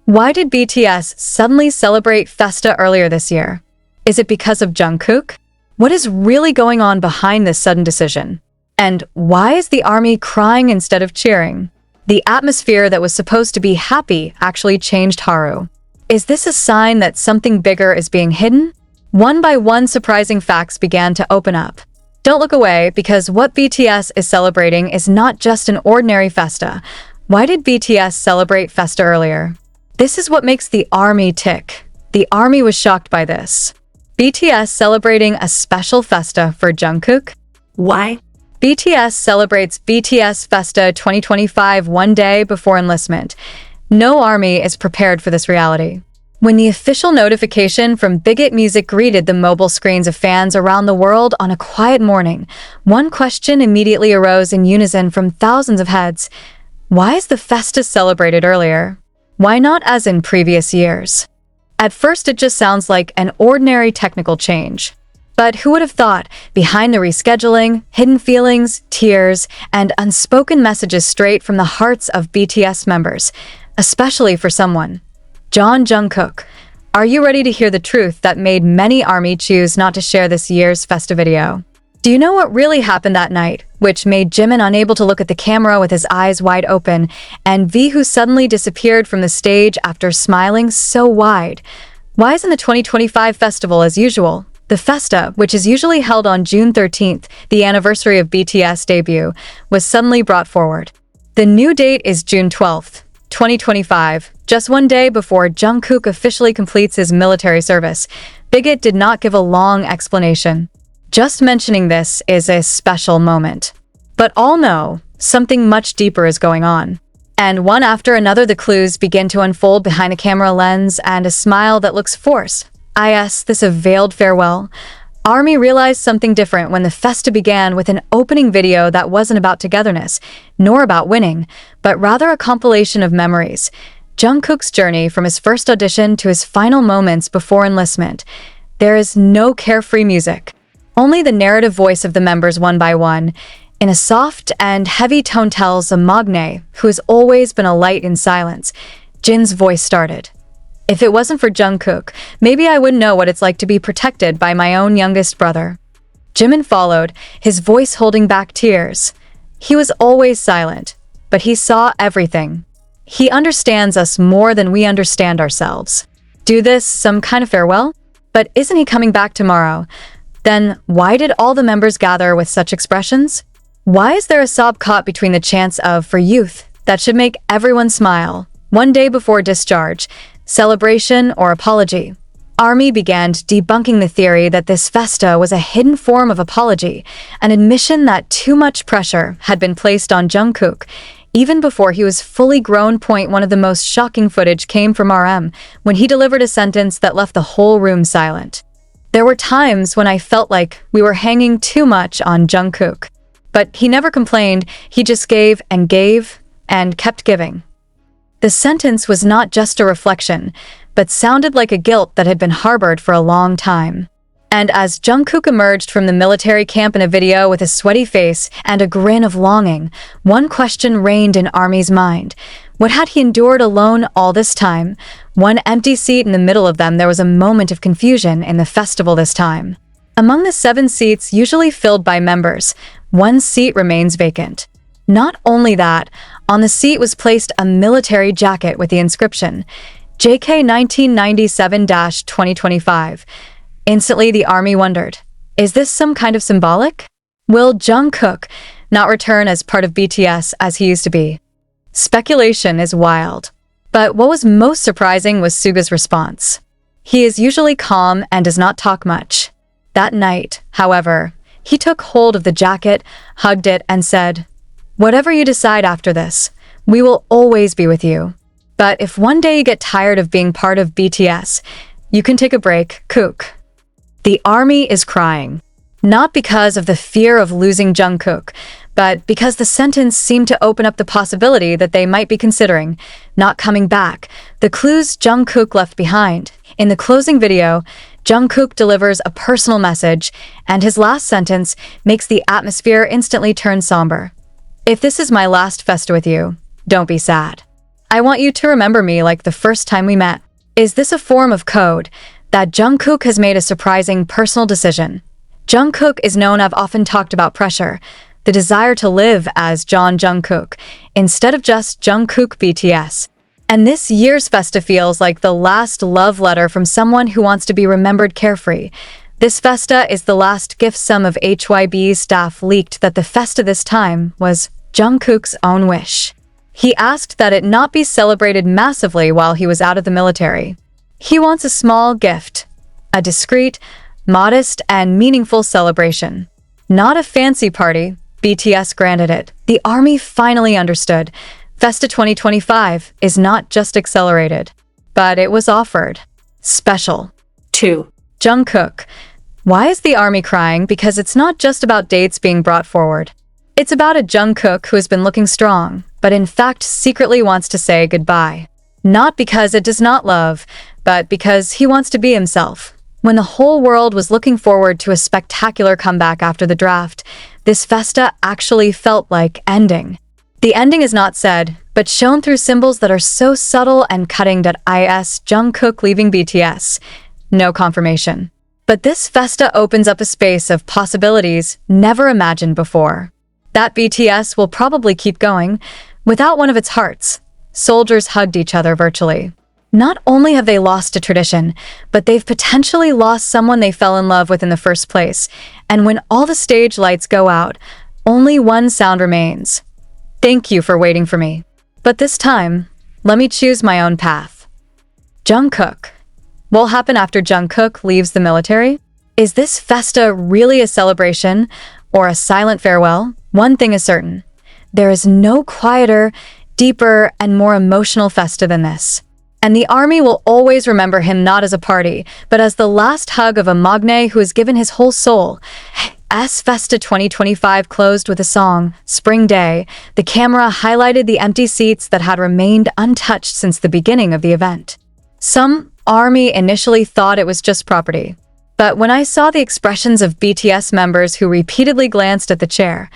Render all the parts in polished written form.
Why did BTS suddenly celebrate Festa earlier this year? Is it because of Jungkook? What is really going on behind this sudden decision? And why is the army crying instead of cheering? The atmosphere that was supposed to be happy actually changed Haru. Is this a sign that something bigger is being hidden? One by one, surprising facts began to open up. Don't look away, because what BTS is celebrating is not just an ordinary Festa. Why did BTS celebrate Festa earlier? This is what makes the army tick. The army was shocked by this. BTS celebrating a special Festa for Jungkook? Why? BTS celebrates BTS Festa 2025 one day before enlistment. No army is prepared for this reality. When the official notification from Bigot Music greeted the mobile screens of fans around the world on a quiet morning, one question immediately arose in unison from thousands of heads. Why is the Festa celebrated earlier? Why not as in previous years? At first, it just sounds like an ordinary technical change. But who would have thought, behind the rescheduling, hidden feelings, tears, and unspoken messages straight from the hearts of BTS members, especially for someone, Jungkook. Are you ready to hear the truth that made many ARMY choose not to share this year's Festa video? Do you know what really happened that night, which made Jimin unable to look at the camera with his eyes wide open, and V who suddenly disappeared from the stage after smiling so wide? Why isn't the 2025 festival as usual? The Festa, which is usually held on June 13th, the anniversary of BTS' debut, was suddenly brought forward. The new date is June 12th, 2025, just one day before Jungkook officially completes his military service. Bigot did not give a long explanation. Just mentioning this is a special moment. But all know something much deeper is going on. And one after another, the clues begin to unfold behind a camera lens and a smile that looks forced. This a veiled farewell. ARMY realized something different when the Festa began with an opening video that wasn't about togetherness, nor about winning, but rather a compilation of memories. Jungkook's journey from his first audition to his final moments before enlistment. There is no carefree music, only the narrative voice of the members one by one. In a soft and heavy tone tells a Magne, who has always been a light in silence. Jin's voice started. If it wasn't for Jungkook, maybe I wouldn't know what it's like to be protected by my own youngest brother. Jimin followed, his voice holding back tears. He was always silent, but he saw everything. He understands us more than we understand ourselves. Do this some kind of farewell? But isn't he coming back tomorrow? Then why did all the members gather with such expressions? Why is there a sob caught between the chants of "for youth" that should make everyone smile? One day before discharge, celebration or apology. ARMY began debunking the theory that this Festa was a hidden form of apology, an admission that too much pressure had been placed on Jungkook. Even before he was fully grown. One of the most shocking footage came from RM, when he delivered a sentence that left the whole room silent. There were times when I felt like we were hanging too much on Jungkook. But he never complained, he just gave and kept giving. The sentence was not just a reflection, but sounded like a guilt that had been harbored for a long time. And as Jungkook emerged from the military camp in a video with a sweaty face and a grin of longing, one question reigned in ARMY's mind. What had he endured alone all this time? One empty seat in the middle of them. There was a moment of confusion in the festival this time. Among the 7 seats usually filled by members, one seat remains vacant. Not only that, on the seat was placed a military jacket with the inscription, JK 1997-2025. Instantly, the ARMY wondered, is this some kind of symbolic? Will Jungkook not return as part of BTS as he used to be? Speculation is wild. But what was most surprising was Suga's response. He is usually calm and does not talk much. That night, however, he took hold of the jacket, hugged it, and said, "Whatever you decide after this, we will always be with you. But if one day you get tired of being part of BTS, you can take a break, Kook." The ARMY is crying, not because of the fear of losing Jungkook, but because the sentence seemed to open up the possibility that they might be considering not coming back, the clues Jungkook left behind. In the closing video, Jungkook delivers a personal message, and his last sentence makes the atmosphere instantly turn somber. "If this is my last Festa with you, don't be sad. I want you to remember me like the first time we met. Is this a form of code that Jungkook has made a surprising personal decision? Jungkook is known to have often talked about pressure, the desire to live as Jungkook, instead of just Jungkook BTS. And this year's Festa feels like the last love letter from someone who wants to be remembered carefree. This Festa is the last gift. Some of HYB's staff leaked that the Festa this time was Jungkook's own wish. He asked that it not be celebrated massively while he was out of the military. He wants a small gift, a discreet, modest, and meaningful celebration. Not a fancy party, BTS granted it. The ARMY finally understood. Festa 2025 is not just accelerated, but it was offered. Special. 2. Jungkook. Why is the ARMY crying? Because it's not just about dates being brought forward. It's about a Jungkook who has been looking strong, but in fact secretly wants to say goodbye. Not because it does not love, but because he wants to be himself. When the whole world was looking forward to a spectacular comeback after the draft, this Festa actually felt like ending. The ending is not said, but shown through symbols that are so subtle and cutting. Is Jungkook leaving BTS? No confirmation. But this Festa opens up a space of possibilities never imagined before. That BTS will probably keep going without one of its hearts. Soldiers hugged each other virtually. Not only have they lost a tradition, but they've potentially lost someone they fell in love with in the first place. And when all the stage lights go out, only one sound remains. Thank you for waiting for me. But this time, let me choose my own path. Jungkook. What will happen after Jungkook leaves the military? Is this Festa really a celebration or a silent farewell? One thing is certain. There is no quieter, deeper, and more emotional Festa than this. And the ARMY will always remember him not as a party, but as the last hug of a magne who has given his whole soul. As Festa 2025 closed with a song, Spring Day, the camera highlighted the empty seats that had remained untouched since the beginning of the event. Some ARMY initially thought it was just property. But when I saw the expressions of BTS members who repeatedly glanced at the chair,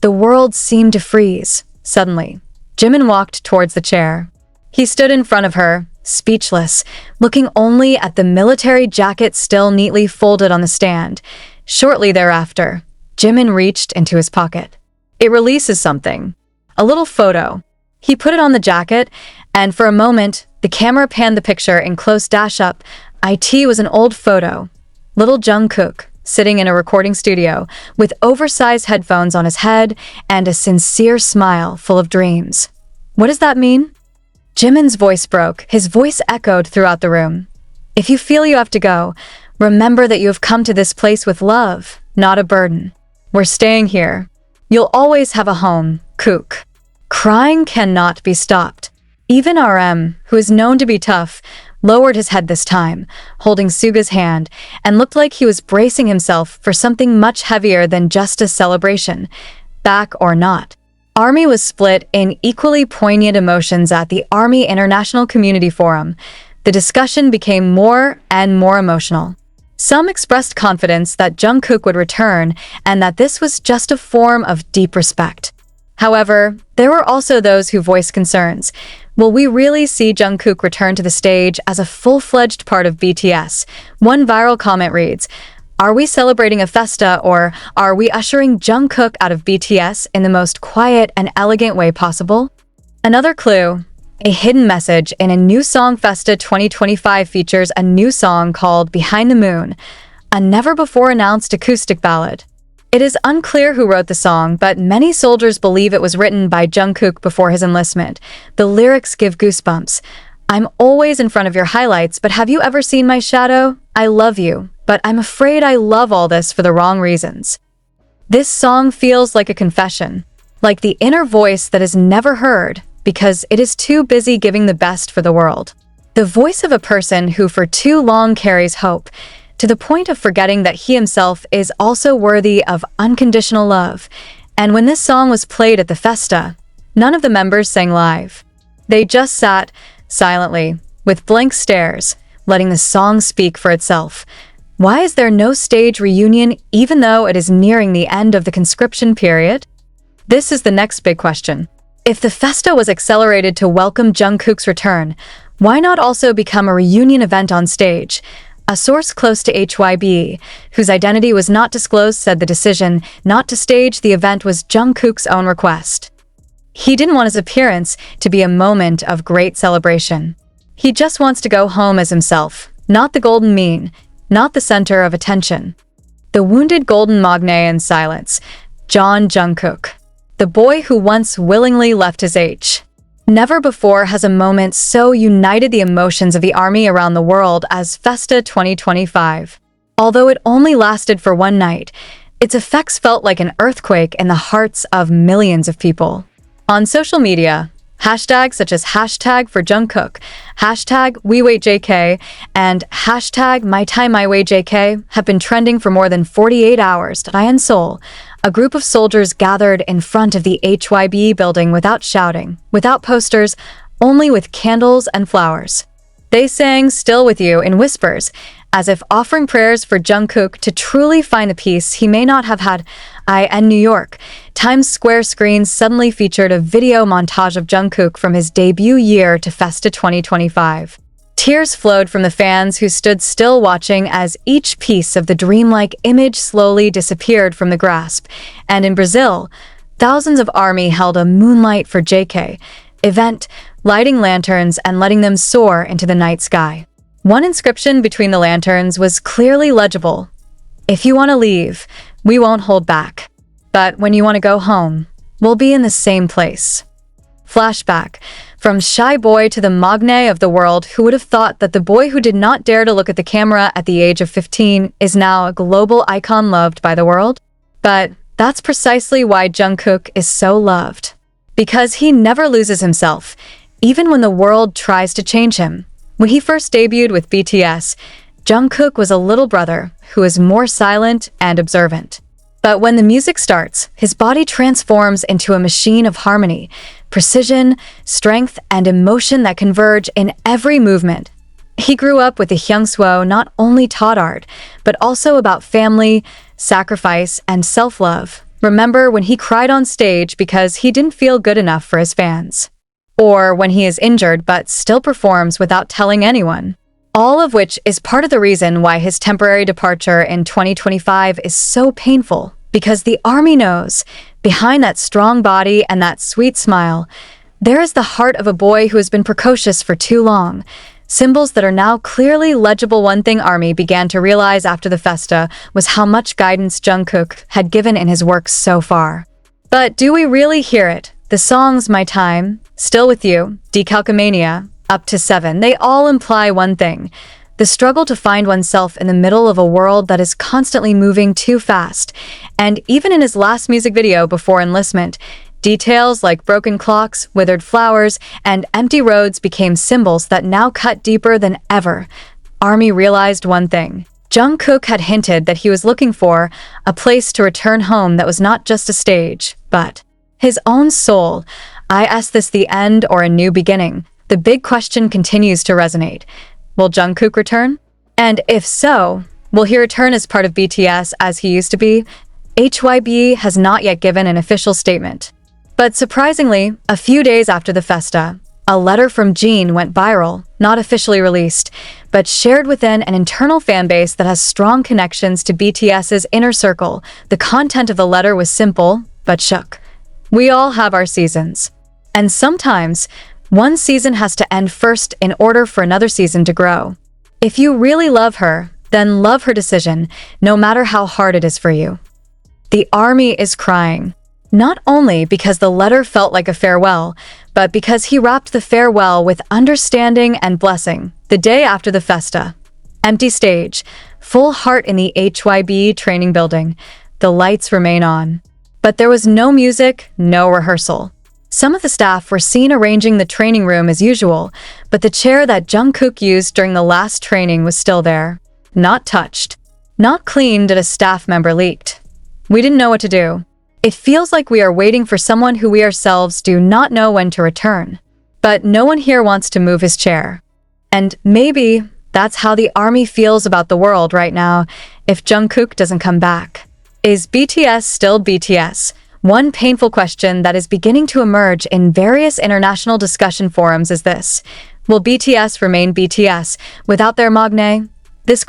the world seemed to freeze. Suddenly, Jimin walked towards the chair. He stood in front of her, speechless, looking only at the military jacket still neatly folded on the stand. Shortly thereafter, Jimin reached into his pocket. It releases something. A little photo. He put it on the jacket, and for a moment, the camera panned the picture in close dash-up. It was an old photo. Little Jungkook, sitting in a recording studio, with oversized headphones on his head and a sincere smile full of dreams. What does that mean? Jimin's voice broke. His voice echoed throughout the room. If you feel you have to go, remember that you have come to this place with love, not a burden. We're staying here. You'll always have a home, Kook. Crying cannot be stopped. Even RM, who is known to be tough, lowered his head this time, holding Suga's hand, and looked like he was bracing himself for something much heavier than just a celebration. Back or not. ARMY was split in equally poignant emotions at the ARMY International Community Forum. The discussion became more and more emotional. Some expressed confidence that Jungkook would return and that this was just a form of deep respect. However, there were also those who voiced concerns. Will we really see Jungkook return to the stage as a full-fledged part of BTS? One viral comment reads, "Are we celebrating a Festa, or are we ushering Jungkook out of BTS in the most quiet and elegant way possible?" Another clue, a hidden message in a new song. Festa 2025 features a new song called Behind the Moon, a never-before-announced acoustic ballad. It is unclear who wrote the song, but many soldiers believe it was written by Jungkook before his enlistment. The lyrics give goosebumps. "I'm always in front of your highlights, but have you ever seen my shadow? I love you, but I'm afraid I love all this for the wrong reasons." This song feels like a confession, like the inner voice that is never heard because it is too busy giving the best for the world. The voice of a person who for too long carries hope, to the point of forgetting that he himself is also worthy of unconditional love. And when this song was played at the Festa, none of the members sang live. They just sat silently, with blank stares, letting the song speak for itself. Why is there no stage reunion even though it is nearing the end of the conscription period? This is the next big question. If the Festa was accelerated to welcome Jungkook's return, why not also become a reunion event on stage? A source close to HYB, whose identity was not disclosed, said the decision not to stage the event was Jungkook's own request. He didn't want his appearance to be a moment of great celebration. He just wants to go home as himself, not the golden mean, not the center of attention. The wounded golden magne in silence, Jungkook, the boy who once willingly left his H. Never before has a moment so united the emotions of the ARMY around the world as Festa 2025. Although it only lasted for one night, its effects felt like an earthquake in the hearts of millions of people. On social media, hashtags such as hashtag for Jungkook, hashtag WeWaitJK, and hashtag MyTimeMyWayJK have been trending for more than 48 hours. In Seoul, a group of soldiers gathered in front of the HYB building without shouting, without posters, only with candles and flowers. They sang "Still With You" in whispers, as if offering prayers for Jungkook to truly find the peace he may not have had. In New York, Times Square screens suddenly featured a video montage of Jungkook from his debut year to Festa 2025. Tears flowed from the fans who stood still watching as each piece of the dreamlike image slowly disappeared from the grasp. And in Brazil, thousands of ARMY held a Moonlight for JK event, lighting lanterns and letting them soar into the night sky. One inscription between the lanterns was clearly legible: "If you want to leave, we won't hold back. But when you want to go home, we'll be in the same place." Flashback. From shy boy to the magne of the world, who would have thought that the boy who did not dare to look at the camera at the age of 15 is now a global icon loved by the world? But that's precisely why Jungkook is so loved. Because he never loses himself, even when the world tries to change him. When he first debuted with BTS, Jungkook was a little brother who is more silent and observant. But when the music starts, his body transforms into a machine of harmony, precision, strength, and emotion that converge in every movement. He grew up with the Hyungswoo not only taught art, but also about family, sacrifice, and self-love. Remember when he cried on stage because he didn't feel good enough for his fans? Or when he is injured but still performs without telling anyone? All of which is part of the reason why his temporary departure in 2025 is so painful, because the ARMY knows, behind that strong body and that sweet smile, there is the heart of a boy who has been precocious for too long. Symbols that are now clearly legible. One thing ARMY began to realize after the Festa was how much guidance Jungkook had given in his work so far. But do we really hear it? The songs My Time, Still With You, Decalcomania, Up to 7, they all imply one thing: the struggle to find oneself in the middle of a world that is constantly moving too fast. And even in his last music video before enlistment, details like broken clocks, withered flowers, and empty roads became symbols that now cut deeper than ever. ARMY realized one thing. Jungkook had hinted that he was looking for a place to return home that was not just a stage, but his own soul. Is this the end or a new beginning? The big question continues to resonate. Will Jungkook return? And if so, will he return as part of BTS as he used to be? HYB has not yet given an official statement. But surprisingly, a few days after the Festa, a letter from Jin went viral, not officially released, but shared within an internal fanbase that has strong connections to BTS's inner circle. The content of the letter was simple, but shook. We all have our seasons. And sometimes, one season has to end first in order for another season to grow. If you really love her, then love her decision, no matter how hard it is for you. The ARMY is crying. Not only because the letter felt like a farewell, but because he wrapped the farewell with understanding and blessing. The day after the Festa. Empty stage, full heart in the HYB training building. The lights remain on. But there was no music, no rehearsal. Some of the staff were seen arranging the training room as usual, but the chair that Jungkook used during the last training was still there. Not touched. Not cleaned. A staff member leaked. We didn't know what to do. It feels like we are waiting for someone who we ourselves do not know when to return. But no one here wants to move his chair. And maybe that's how the ARMY feels about the world right now if Jungkook doesn't come back. Is BTS still BTS? One painful question that is beginning to emerge in various international discussion forums is this: will BTS remain BTS without their Magne? This